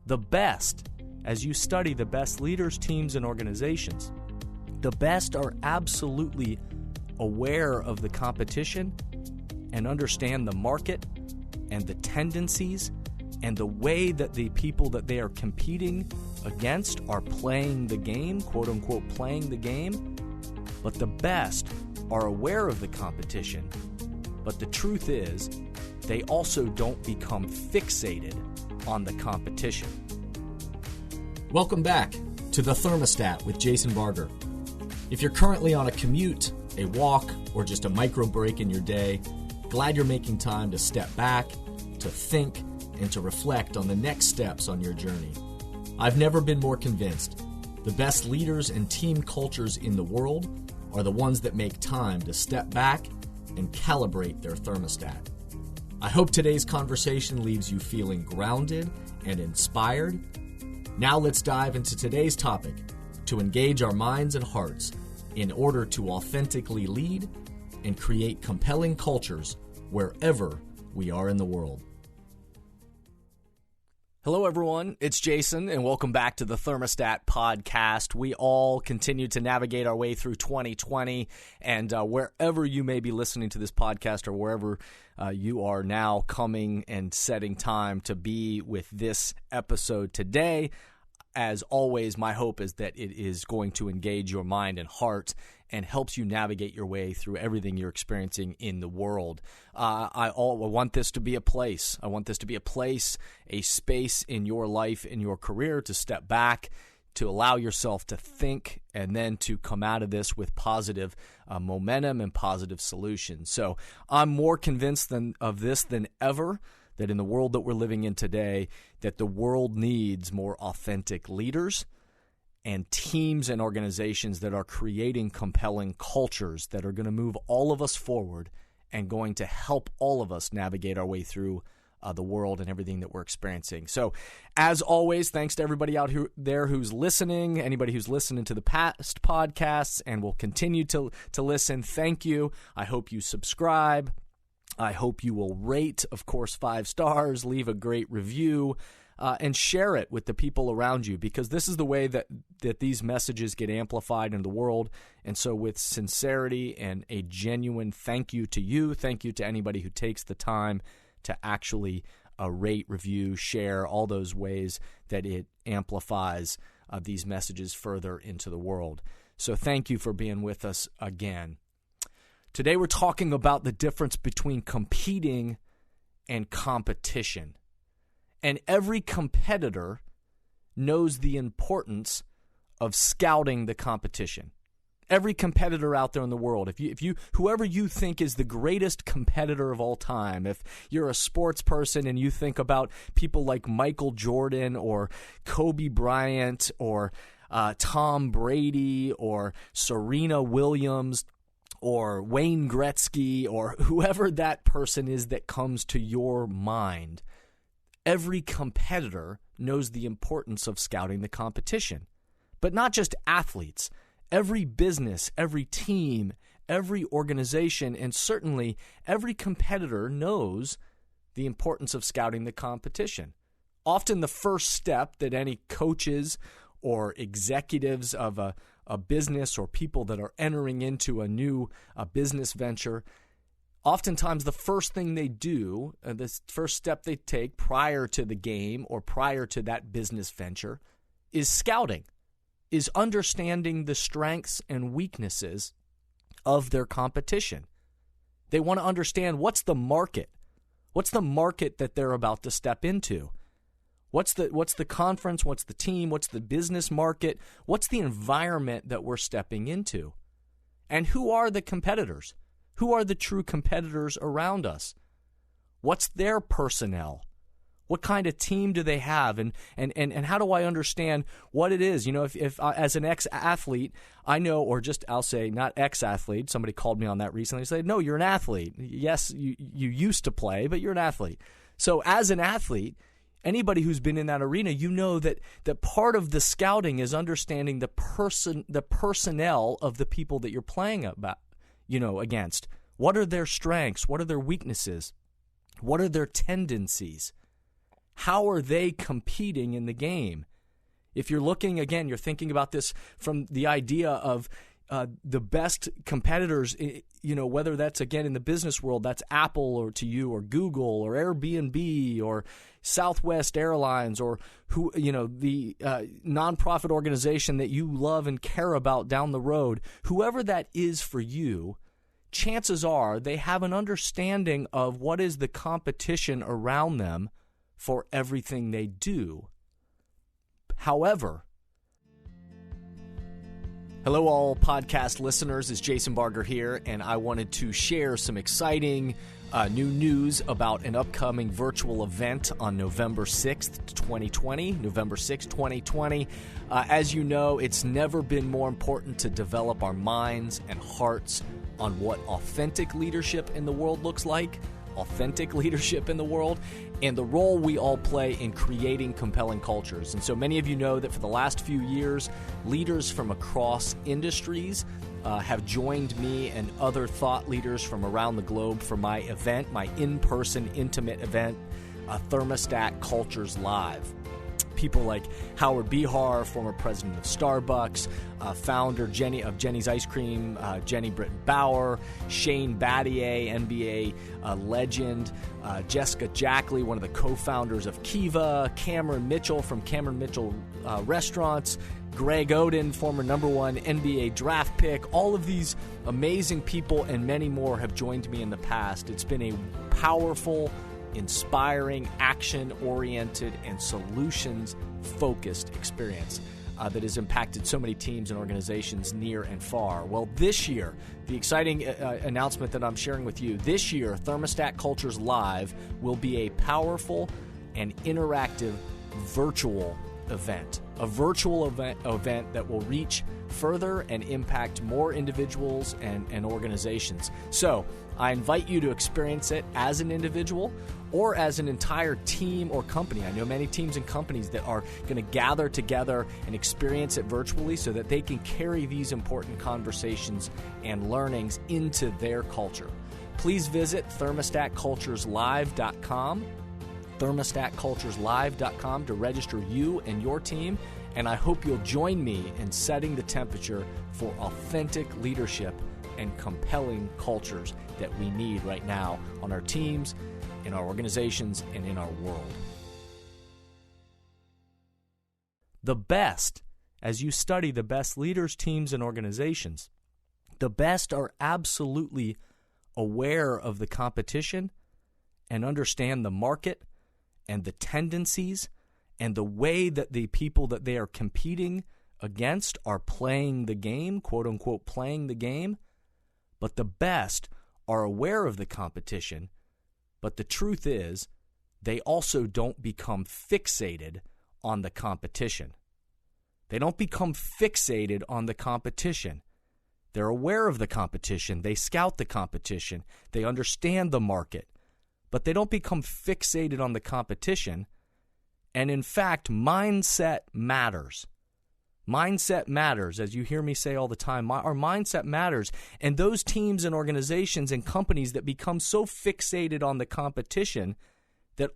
The best, as you study the best leaders, teams, and organizations, the best are absolutely aware of the competition and understand the market and the tendencies and the way that the people that they are competing against are playing the game, quote unquote, playing the game. But the best are aware of the competition. But the truth is, they also don't become fixated on the competition. Welcome back to The Thermostat with Jason Barger. If you're currently on a commute, a walk, or just a micro break in your day, glad you're making time to step back, to think, and to reflect on the next steps on your journey. I've never been more convinced. The best leaders and team cultures in the world are the ones that make time to step back and calibrate their thermostat. I hope today's conversation leaves you feeling grounded and inspired. Now let's dive into today's topic to engage our minds and hearts in order to authentically lead and create compelling cultures wherever we are in the world. Hello, everyone. It's Jason, and welcome back to the Thermostat podcast. We all continue to navigate our way through 2020, and wherever you may be listening to this podcast or wherever you are now coming and setting time to be with this episode today, as always, my hope is that it is going to engage your mind and heart and helps you navigate your way through everything you're experiencing in the world. I want this to be a place. I want this to be a place, a space in your life, in your career, to step back, to allow yourself to think, and then to come out of this with positive momentum and positive solutions. So I'm more convinced of this than ever, that in the world that we're living in today, that the world needs more authentic leaders and teams and organizations that are creating compelling cultures that are going to move all of us forward and going to help all of us navigate our way through the world and everything that we're experiencing. So, as always, thanks to everybody out there who's listening, anybody who's listening to the past podcasts and will continue to listen. Thank you. I hope you subscribe. I hope you will rate, of course, 5 stars, leave a great review, and share it with the people around you, because this is the way that these messages get amplified in the world. And so with sincerity and a genuine thank you to you, thank you to anybody who takes the time to actually rate, review, share, all those ways that it amplifies these messages further into the world. So thank you for being with us again. Today we're talking about the difference between competing and competition. And every competitor knows the importance of scouting the competition. Every competitor out there in the world, whoever you think is the greatest competitor of all time, if you're a sports person and you think about people like Michael Jordan or Kobe Bryant or Tom Brady or Serena Williams, or Wayne Gretzky, or whoever that person is that comes to your mind, every competitor knows the importance of scouting the competition. But not just athletes. Every business, every team, every organization, and certainly every competitor knows the importance of scouting the competition. Often the first step that any coaches or executives of a business or people that are entering into a new business venture, oftentimes the first thing they do, the first step they take prior to the game or prior to that business venture is scouting, is understanding the strengths and weaknesses of their competition. They want to understand what's the market that they're about to step into. What's the conference? What's the team? What's the business market? What's the environment that we're stepping into? And who are the competitors? Who are the true competitors around us? What's their personnel? What kind of team do they have? And how do I understand what it is? You know, if as an ex-athlete, I know, or just I'll say not ex-athlete. Somebody called me on that recently. They said, no, you're an athlete. Yes, you used to play, but you're an athlete. So as an athlete, anybody who's been in that arena, you know that part of the scouting is understanding the personnel of the people that you're playing against. What are their strengths? What are their weaknesses? What are their tendencies? How are they competing in the game? If you're looking, again, you're thinking about this from the idea of the best competitors, whether that's, again, in the business world, that's Apple or to you, or Google or Airbnb or Southwest Airlines, or the nonprofit organization that you love and care about down the road. Whoever that is for you, chances are they have an understanding of what is the competition around them for everything they do. However, hello, all podcast listeners. It's Jason Barger here, and I wanted to share some exciting new news about an upcoming virtual event on November 6th, 2020. November 6th, 2020. As you know, it's never been more important to develop our minds and hearts on what authentic leadership in the world looks like. Authentic leadership in the world, and the role we all play in creating compelling cultures. And so many of you know that for the last few years, leaders from across industries have joined me and other thought leaders from around the globe for my event, my in-person intimate event, Thermostat Cultures Live. People like Howard Behar, former president of Starbucks, founder of Jenny's Ice Cream, Jenny Britton Bauer, Shane Battier, NBA legend, Jessica Jackley, one of the co-founders of Kiva, Cameron Mitchell from Cameron Mitchell Restaurants, Greg Oden, former number one NBA draft pick. All of these amazing people and many more have joined me in the past. It's been a powerful, inspiring, action-oriented, and solutions-focused experience that has impacted so many teams and organizations near and far. Well, this year, the exciting announcement that I'm sharing with you, this year, Thermostat Cultures Live will be a powerful and interactive virtual event. A virtual event that will reach further and impact more individuals and organizations. So I invite you to experience it as an individual or as an entire team or company. I know many teams and companies that are going to gather together and experience it virtually so that they can carry these important conversations and learnings into their culture. Please visit thermostatcultureslive.com, thermostatcultureslive.com to register you and your team. And I hope you'll join me in setting the temperature for authentic leadership and compelling cultures that we need right now on our teams, in our organizations, and in our world. The best, as you study the best leaders, teams, and organizations, the best are absolutely aware of the competition and understand the market and the tendencies and the way that the people that they are competing against are playing the game, quote unquote, playing the game. But the best are aware of the competition. But the truth is, they also don't become fixated on the competition. They don't become fixated on the competition. They're aware of the competition. They scout the competition. They understand the market. But they don't become fixated on the competition. And in fact, mindset matters. Mindset matters, as you hear me say all the time. Our mindset matters. And those teams and organizations and companies that become so fixated on the competition that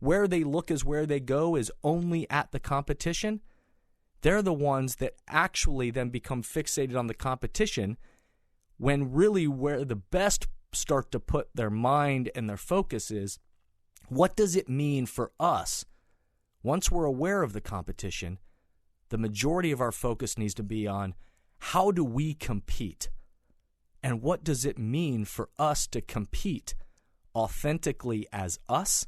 where they look is where they go is only at the competition, they're the ones that actually then become fixated on the competition, when really where the best start to put their mind and their focus is, what does it mean for us? Once we're aware of the competition, the majority of our focus needs to be on how do we compete? And what does it mean for us to compete authentically as us,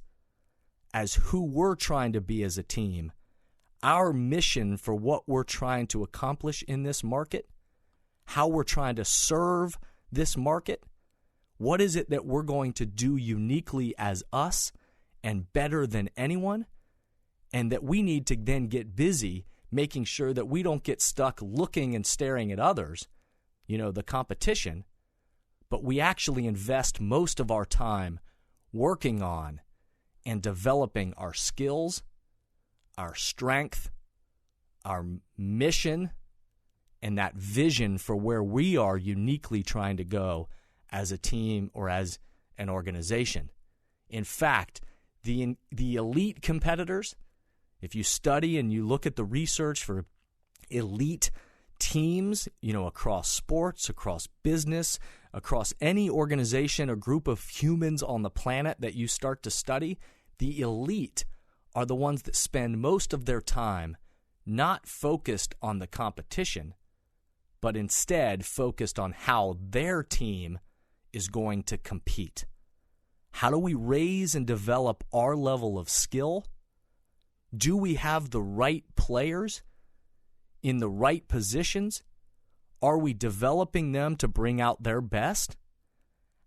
as who we're trying to be as a team, our mission for what we're trying to accomplish in this market, how we're trying to serve this market, what is it that we're going to do uniquely as us and better than anyone, and that we need to then get busy making sure that we don't get stuck looking and staring at others, the competition, but we actually invest most of our time working on and developing our skills, our strength, our mission, and that vision for where we are uniquely trying to go as a team or as an organization. In fact, The elite competitors, if you study and you look at the research for elite teams, across sports, across business, across any organization or group of humans on the planet that you start to study, the elite are the ones that spend most of their time not focused on the competition, but instead focused on how their team is going to compete. How do we raise and develop our level of skill? Do we have the right players in the right positions? Are we developing them to bring out their best?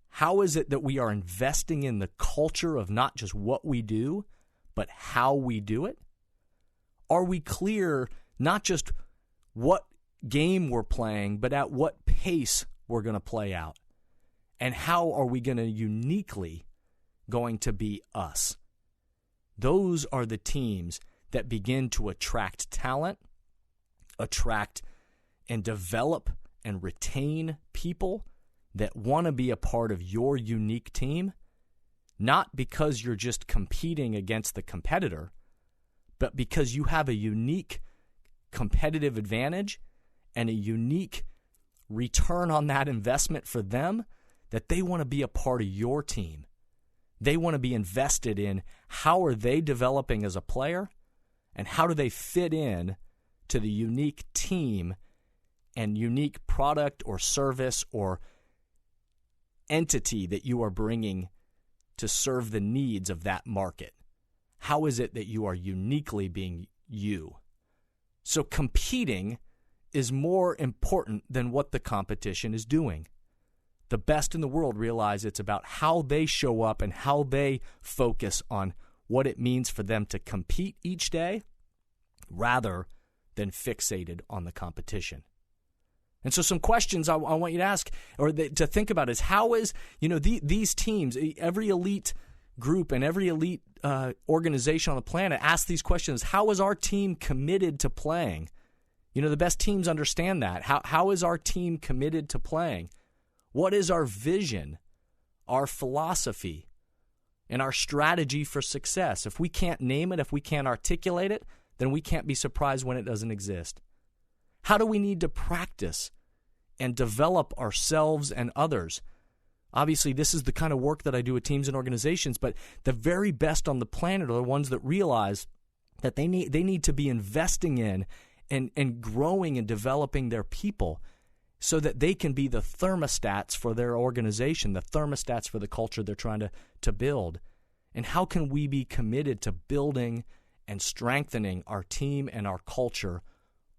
How is it that we are investing in the culture of not just what we do, but how we do it? Are we clear not just what game we're playing, but at what pace we're going to play out? And how are we going to uniquely going to be us? Those are the teams that begin to attract talent, attract and develop and retain people that want to be a part of your unique team, not because you're just competing against the competitor, but because you have a unique competitive advantage and a unique return on that investment for them, that they want to be a part of your team. They want to be invested in how are they developing as a player and how do they fit in to the unique team and unique product or service or entity that you are bringing to serve the needs of that market. How is it that you are uniquely being you? So competing is more important than what the competition is doing. The best in the world realize it's about how they show up and how they focus on what it means for them to compete each day rather than fixated on the competition. And so some questions I want you to ask or to think about is how is, these teams, every elite group and every elite organization on the planet asks these questions. How is our team committed to playing? The best teams understand that. How is our team committed to playing? What is our vision, our philosophy, and our strategy for success? If we can't name it, if we can't articulate it, then we can't be surprised when it doesn't exist. How do we need to practice and develop ourselves and others? Obviously, this is the kind of work that I do with teams and organizations, but the very best on the planet are the ones that realize that they need to be investing in and growing and developing their people so that they can be the thermostats for their organization, the thermostats for the culture they're trying to build. And how can we be committed to building and strengthening our team and our culture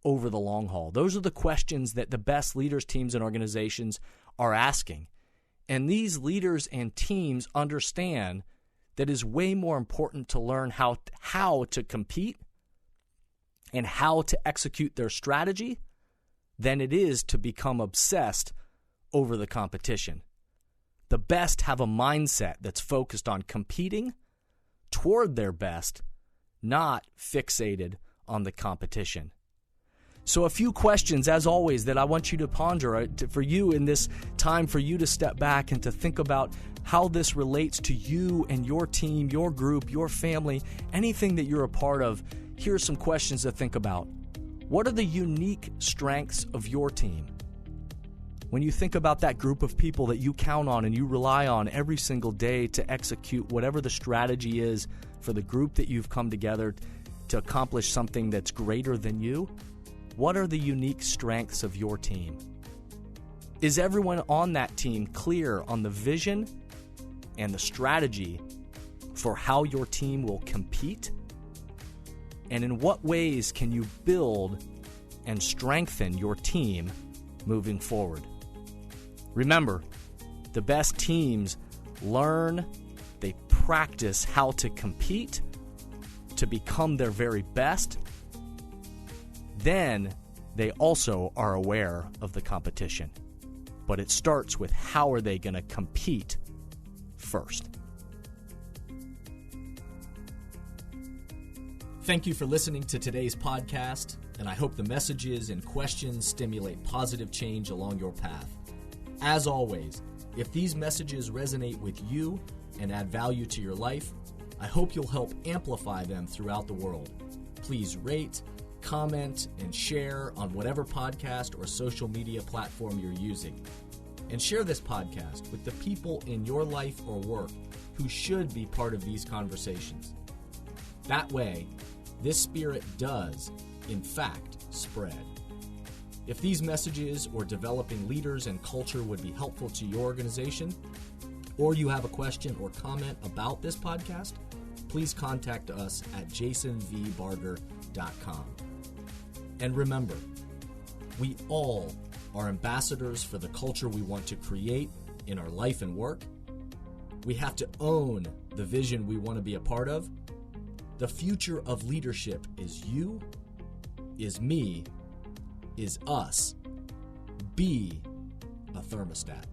over the long haul? Those are the questions that the best leaders, teams, and organizations are asking. And these leaders and teams understand that it is way more important to learn how to compete and how to execute their strategy than it is to become obsessed over the competition. The best have a mindset that's focused on competing toward their best, not fixated on the competition. So a few questions, as always, that I want you to ponder for you in this time for you to step back and to think about how this relates to you and your team, your group, your family, anything that you're a part of. Here are some questions to think about. What are the unique strengths of your team? When you think about that group of people that you count on and you rely on every single day to execute whatever the strategy is for the group that you've come together to accomplish something that's greater than you, what are the unique strengths of your team? Is everyone on that team clear on the vision and the strategy for how your team will compete? And in what ways can you build and strengthen your team moving forward? Remember, the best teams learn, they practice how to compete to become their very best. Then they also are aware of the competition. But it starts with how are they going to compete first. Thank you for listening to today's podcast, and I hope the messages and questions stimulate positive change along your path. As always, if these messages resonate with you and add value to your life, I hope you'll help amplify them throughout the world. Please rate, comment, and share on whatever podcast or social media platform you're using. And share this podcast with the people in your life or work who should be part of these conversations. That way, this spirit does, in fact, spread. If these messages or developing leaders and culture would be helpful to your organization, or you have a question or comment about this podcast, please contact us at jasonvbarger.com. And remember, we all are ambassadors for the culture we want to create in our life and work. We have to own the vision we want to be a part of. The future of leadership is you, is me, is us. Be a thermostat.